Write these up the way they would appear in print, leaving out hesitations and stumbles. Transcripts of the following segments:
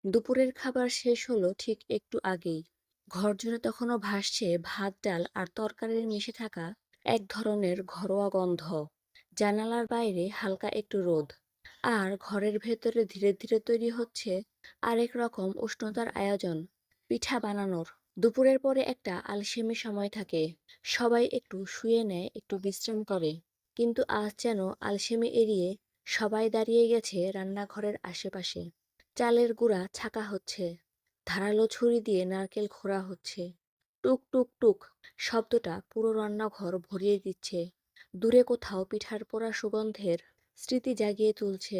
দুপুরের খাবার শেষ হলো ঠিক একটু আগেই। ঘরজুড়ে তখনও ভাসছে ভাত, ডাল আর তরকারির মিশে থাকা এক ধরনের ঘরোয়া গন্ধ। জানালার বাইরে হালকা একটু রোদ, আর ঘরের ভেতরে ধীরে ধীরে তৈরি হচ্ছে আরেক রকম উষ্ণতার আয়োজন, পিঠা বানানোর। দুপুরের পরে একটা আলসেমি সময় থাকে, সবাই একটু শুয়ে নেয়, একটু বিশ্রাম করে। কিন্তু আজ যেন আলসেমি এড়িয়ে সবাই দাঁড়িয়ে গেছে রান্নাঘরের আশেপাশে। চালের গুঁড়া ছাঁকা হচ্ছে, ধারালো ছুরি দিয়ে নারকেল খোঁড়া হচ্ছে। টুক টুক টুক শব্দটা পুরো রান্নাঘর ভরিয়ে দিচ্ছে। দূরে কোথাও পিঠার পোড়া সুগন্ধের স্মৃতি জাগিয়ে তুলছে।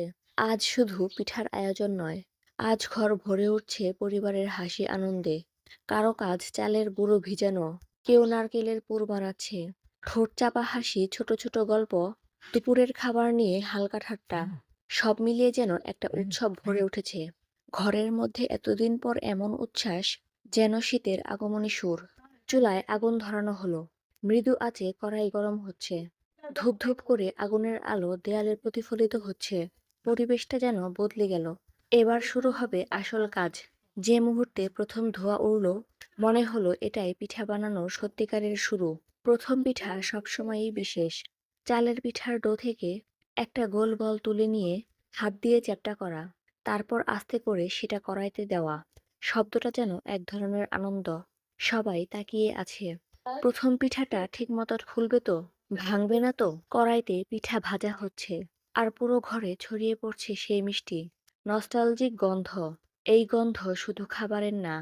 আজ শুধু পিঠার আয়োজন নয়, আজ ঘর ভরে উঠছে পরিবারের হাসি আনন্দে। কারো কাজ চালের গুঁড়ো ভিজানো, কেউ নারকেলের পুর বানাচ্ছে। ঠোঁট চাপা হাসি, ছোট ছোট গল্প, দুপুরের খাবার নিয়ে হালকা ঠাট্টা, সব মিলিয়ে যেন একটা উৎসব ভরে উঠেছে ঘরের মধ্যে। এতদিন পর এমন উচ্ছ্বাস, যেন শীতের আগমনী সুর। চুলায় আগুন ধরানো হলো, মৃদু আঁচে কড়াই গরম হচ্ছে। ধূপ ধূপ করে আগুনের আলো দেয়ালে প্রতিফলিত হচ্ছে। পরিবেশটা যেন বদলে গেল। এবার শুরু হবে আসল কাজ। যে মুহূর্তে প্রথম ধোঁয়া উড়ল, মনে হলো এটাই পিঠা বানানোর সত্যিকারের শুরু। প্রথম পিঠা সবসময়ই বিশেষ। চালের পিঠার ডো থেকে একটা গোল বল তুলে নিয়ে হাত দিয়ে চ্যাপ্টা করা, তারপর আস্তে করে সেটা কড়াইতে দেওয়া। শব্দটা যেন এক ধরনের আনন্দ। সবাই তাকিয়ে আছে। প্রথম পিঠাটা ঠিক মতো ফুলবে তো, ভাঙবে না তো। কড়াইতে পিঠা ভাজা হচ্ছে, আর পুরো ঘরে ছড়িয়ে পড়ছে সেই মিষ্টি নস্টালজিক গন্ধ। এই গন্ধ শুধু খাবারের না,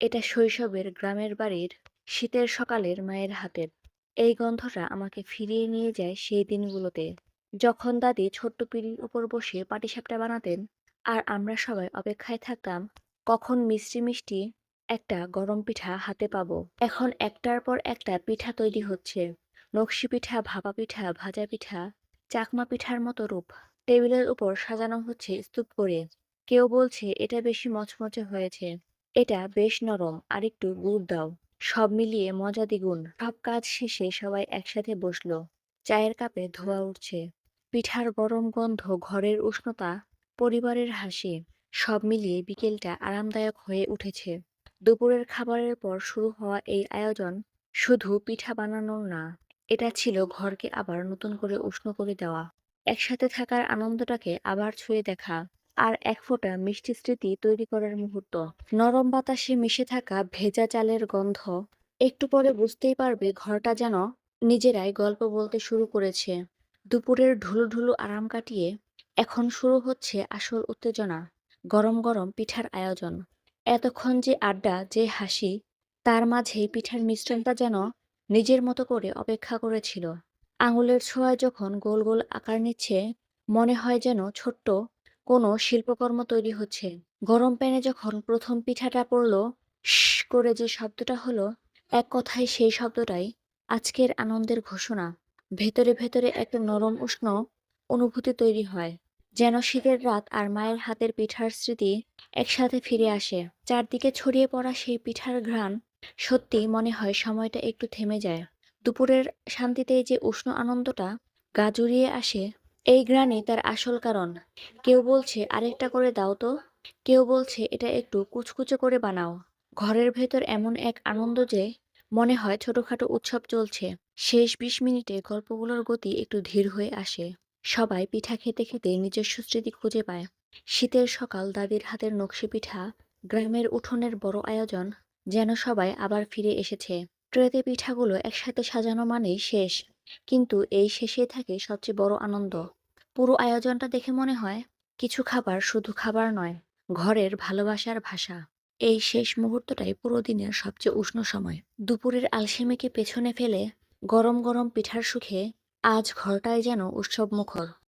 এটা শৈশবের গ্রামের বাড়ির শীতের সকালের মায়ের হাতের। এই গন্ধটা আমাকে ফিরিয়ে নিয়ে যায় সেই দিনগুলোতে, যখন দাদি ছোট্ট পিঁড়ির উপর বসে পাটিসাপটা বানাতেন, আর আমরা সবাই অপেক্ষায় থাকতাম কখন মিষ্টি মিষ্টি একটা গরম পিঠা হাতে পাবো। এখন একটার পর একটা পিঠা তৈরি হচ্ছে। নকশি পিঠা, ভাপা পিঠা, ভাজা পিঠা, চাকমা পিঠার মতো রূপ টেবিলের উপর সাজানো হচ্ছে স্তূপ করে। কেউ বলছে এটা বেশি মচমচে হয়েছে, এটা বেশ নরম, আর একটু গুড় দাও। সব মিলিয়ে মজা দ্বিগুণ। সব কাজ শেষে সবাই একসাথে বসলো। চায়ের কাপে ধোঁয়া উঠছে, পিঠার গরম গন্ধ, ঘরের উষ্ণতা, পরিবারের হাসি, সব মিলিয়ে বিকেলটা আরামদায়ক হয়ে উঠেছে। দুপুরের খাবারের পর শুরু হওয়া এই আয়োজন শুধু পিঠা বানানোর না, এটা ছিল ঘরকে আবার নতুন করে উষ্ণ করে দেওয়া, একসাথে থাকার আনন্দটাকে আবার ছুঁয়ে দেখা, আর এক ফোঁটা মিষ্টি স্মৃতি তৈরি করার মুহূর্ত। নরম বাতাসে মিশে থাকা ভেজা চালের গন্ধ, একটু পরে বুঝতেই পারবে ঘরটা যেন নিজেরাই গল্প বলতে শুরু করেছে। দুপুরের ঢুলুঢুলু আরাম কাটিয়ে এখন শুরু হচ্ছে আসল উত্তেজনা, গরম গরম পিঠার আয়োজন। এতক্ষণ যে আড্ডা, যে হাসি, তার মাঝেই পিঠার মিশ্রণটা যেন নিজের মতো করে অপেক্ষা করেছিল। আঙুলের ছোঁয়ায় যখন গোল গোল আকার নিচ্ছে, মনে হয় যেন ছোট্ট কোনো শিল্পকর্ম তৈরি হচ্ছে। গরম প্যানে যখন প্রথম পিঠাটা পড়ল, শস করে যে শব্দটা হলো, এক কথায় সেই শব্দটাই আজকের আনন্দের ঘোষণা। ভেতরে ভেতরে একটা নরম উষ্ণ অনুভূতি তৈরি হয়, যেন শীতের রাত আর মায়ের হাতের পিঠার স্মৃতি একসাথে ফিরে আসে। চারদিকে ছড়িয়ে পড়া সেই পিঠার ঘ্রাণ, সত্যিই মনে হয় সময়টা একটু থেমে যায়। দুপুরের শান্তিতেই যে উষ্ণ আনন্দটা গা জুড়িয়ে আসে, এই ঘ্রাণই তার আসল কারণ। কেউ বলছে আরেকটা করে দাও তো, কেউ বলছে এটা একটু কুচকুচে করে বানাও। ঘরের ভেতর এমন এক আনন্দ যে মনে হয় ছোটখাটো উৎসব চলছে। শেষ ২০ মিনিটে গল্পগুলোর গতি একটু ধীর হয়ে আসে। সবাই পিঠা খেতে খেতে নিজস্ব স্মৃতি খুঁজে পায়। শীতের সকাল, দাদির হাতের নকশি পিঠা, গ্রামের উঠোনের বড় আয়োজন, যেন সবাই আবার ফিরে এসেছে। ট্রেতে পিঠাগুলো একসাথে সাজানো মানেই শেষ, কিন্তু এই শেষেই থাকে সবচেয়ে বড় আনন্দ। পুরো আয়োজনটা দেখে মনে হয় কিছু খাবার শুধু খাবার নয়, ঘরের ভালোবাসার ভাষা। এই শেষ মুহূর্তটাই পুরো দিনের সবচেয়ে উষ্ণ সময়। দুপুরের আলসেমিকে পেছনে ফেলে গরম গরম পিঠার সুখে আজ ঘরটাই যেন উৎসবমুখর।